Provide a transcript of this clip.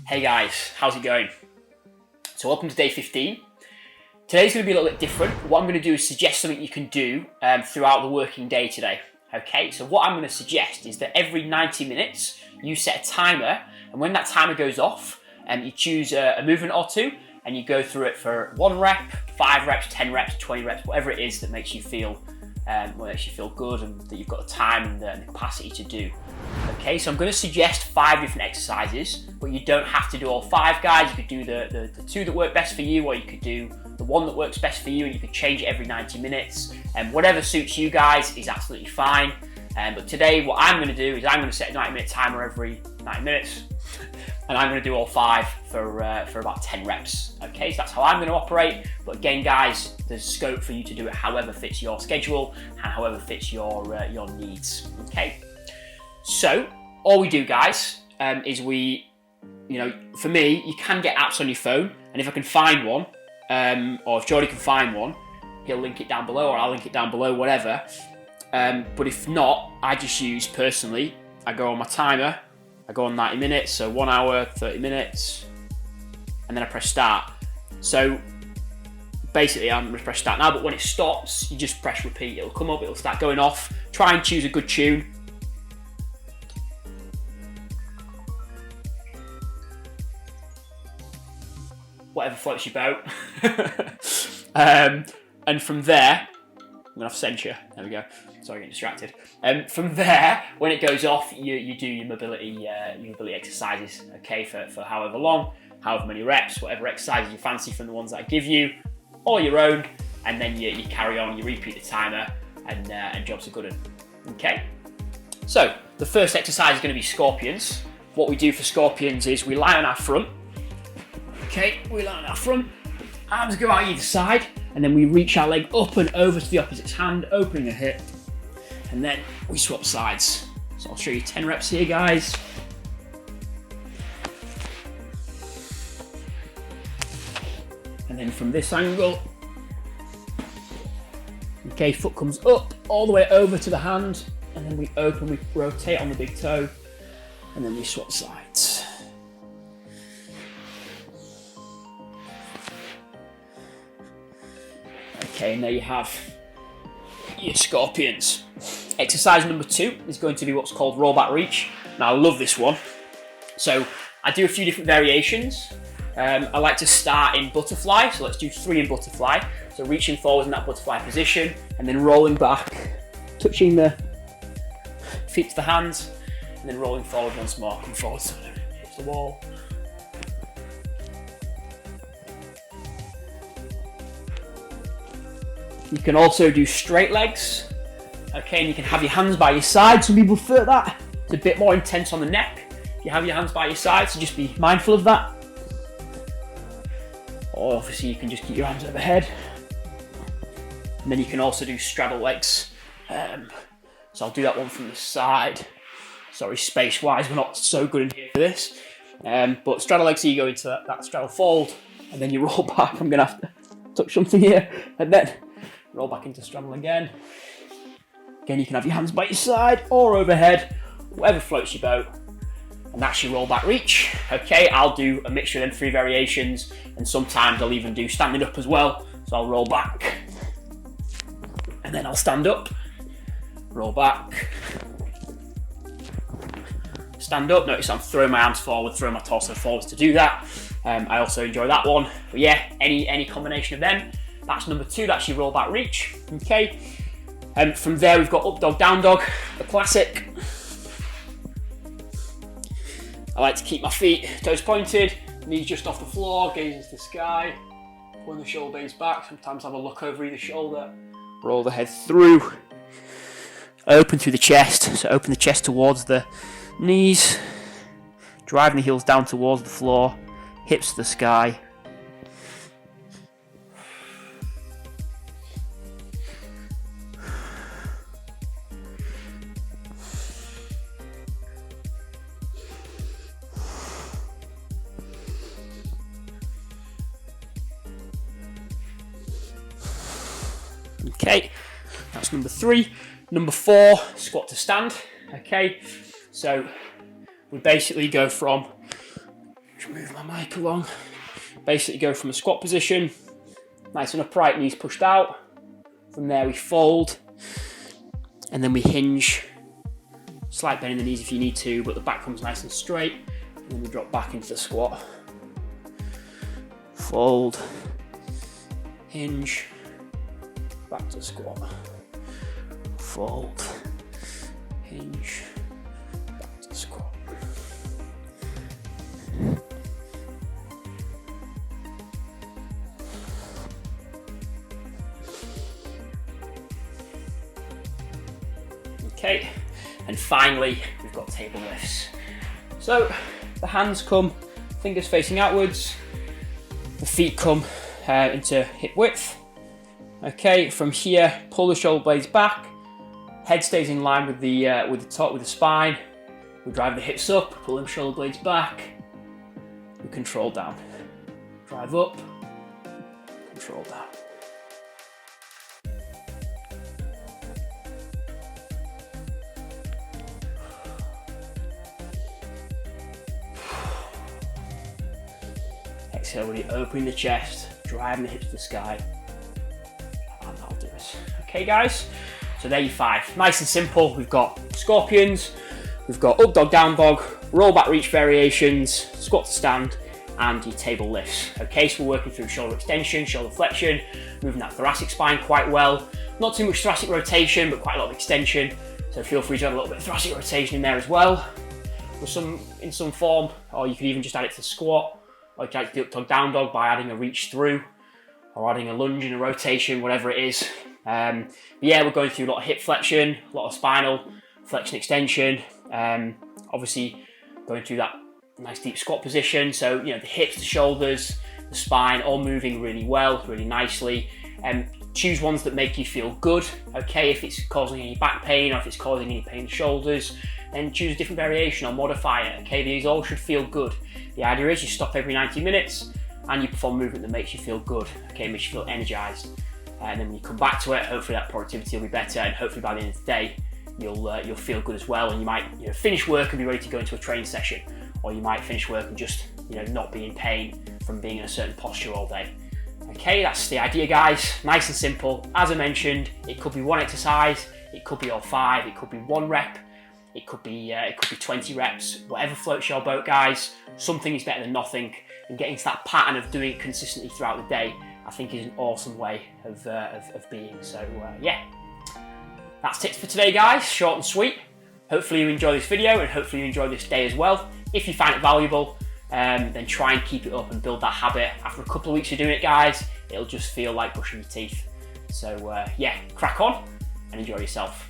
Hey guys, how's it going? So welcome to day 15. Today's going to be a little bit different. What I'm going to do is suggest something you can do throughout the working day today. Okay, so what I'm going to suggest is that every 90 minutes you set a timer, and when that timer goes off, you choose a movement or two, and you go through it for 1 rep, 5 reps, 10 reps, 20 reps, whatever it is that makes you feel good and that you've got the time and the capacity to do. Okay, so I'm going to suggest 5 different exercises, but you don't have to do all 5, guys. You could do the 2 that work best for you, or you could do the 1 that works best for you, and you could change it every 90 minutes. And whatever suits you guys is absolutely fine. But today, what I'm going to do is I'm going to set a 90-minute timer every 90 minutes, and I'm going to do all 5 for about 10 reps. Okay, so that's how I'm going to operate. But again, guys, there's scope for you to do it however fits your schedule and however fits your needs. Okay. So all we do, guys, is for me, you can get apps on your phone, and if I can find one, or if Jordy can find one, he'll link it down below, or I'll link it down below, whatever. But if not, I just use, personally, I go on my timer, I go on 90 minutes, so 1 hour, 30 minutes, and then I press start. So basically, I'm going to press start now, but when it stops, you just press repeat. It'll come up, it'll start going off. Try and choose a good tune. Whatever floats your boat. And from there, I'm going to have to censure. There we go. Sorry, getting distracted. From there, when it goes off, you do your mobility exercises, okay, for however long, however many reps, whatever exercises you fancy from the ones that I give you, or your own, and then you carry on, you repeat the timer, and jobs are good. Okay? So, the first exercise is going to be scorpions. What we do for scorpions is we lie on our front. Okay, we lie on our front, arms go out either side, and then we reach our leg up and over to the opposite hand, opening a hip, and then we swap sides. So I'll show you 10 reps here, guys. And then from this angle, okay, foot comes up all the way over to the hand, and then we open, we rotate on the big toe, and then we swap sides. Okay, and there you have your scorpions. Exercise number 2 is going to be what's called rollback reach. Now, I love this one. So I do a few different variations. I like to start in butterfly, so let's do 3 in butterfly. So reaching forward in that butterfly position, and then rolling back, touching the feet to the hands, and then rolling forward once more. Come forward, so it hits the wall. You can also do straight legs, okay, and you can have your hands by your side. Some people prefer that. It's a bit more intense on the neck if you have your hands by your side, so just be mindful of that. Or obviously you can just keep your hands overhead. And then you can also do straddle legs. So I'll do that one from the side. Sorry, space-wise, we're not so good in here for this. But straddle legs, so you go into that straddle fold, and then you roll back. I'm gonna have to touch something here, and then roll back into straddle again. Again, you can have your hands by your side or overhead, whatever floats your boat. And that's your roll back reach. Okay, I'll do a mixture of them 3 variations, and sometimes I'll even do standing up as well. So I'll roll back, and then I'll stand up, roll back, stand up. Notice I'm throwing my arms forward, throwing my torso forwards to do that. I also enjoy that one. But yeah, any combination of them. That's number 2, that's your roll back reach. Okay. From there we've got up dog, down dog, the classic. I like to keep my feet toes pointed, knees just off the floor, gaze into the sky, pulling the shoulder blades back. Sometimes have a look over either shoulder. Roll the head through. Open through the chest, so open the chest towards the knees, driving the heels down towards the floor, hips to the sky. Okay, that's number 3. Number 4, squat to stand. Okay, so we basically go from move my mic along. Basically go from a squat position, nice and upright, knees pushed out. From there we fold, and then we hinge. Slight bend in the knees if you need to, but the back comes nice and straight. And then we drop back into the squat. Fold, hinge, back to squat. Fold, hinge, back to squat. Okay, and finally we've got table lifts. So the hands come fingers facing outwards, the feet come into hip width. Okay, from here pull the shoulder blades back, head stays in line with the top, with the spine. We drive the hips up, pull them shoulder blades back, we control down. Drive up, control down. Exhale, really opening the chest, driving the hips to the sky. And that'll do us. Okay guys, so there you 5. Nice and simple. We've got scorpions, we've got up dog, down dog, roll back reach variations, squat to stand, and your table lifts. Okay, so we're working through shoulder extension, shoulder flexion, moving that thoracic spine quite well. Not too much thoracic rotation, but quite a lot of extension. So feel free to add a little bit of thoracic rotation in there as well, in some form, or you could even just add it to the squat. Or you can do up dog, down dog by adding a reach through, or adding a lunge and a rotation, whatever it is. But yeah, we're going through a lot of hip flexion, a lot of spinal flexion extension. Obviously going through that nice deep squat position. So, you know, the hips, the shoulders, the spine, all moving really well, really nicely. Choose ones that make you feel good. Okay, if it's causing any back pain or if it's causing any pain in the shoulders, then choose a different variation or modify it. Okay, these all should feel good. The idea is you stop every 90 minutes and you perform movement that makes you feel good. Okay, makes you feel energized. And then when you come back to it, hopefully that productivity will be better, and hopefully by the end of the day, you'll feel good as well. And you might, you know, finish work and be ready to go into a training session, or you might finish work and just, you know, not be in pain from being in a certain posture all day. Okay, that's the idea, guys. Nice and simple. As I mentioned, it could be one exercise, it could be all 5, it could be 1 rep, it could be 20 reps. Whatever floats your boat, guys. Something is better than nothing, and getting to that pattern of doing it consistently throughout the day, I think, is an awesome way of being. So yeah, that's tips for today, guys. Short and sweet. Hopefully you enjoy this video, and hopefully you enjoy this day as well. If you find it valuable, then try and keep it up and build that habit. After a couple of weeks of doing it, guys, it'll just feel like brushing your teeth. So yeah, crack on and enjoy yourself.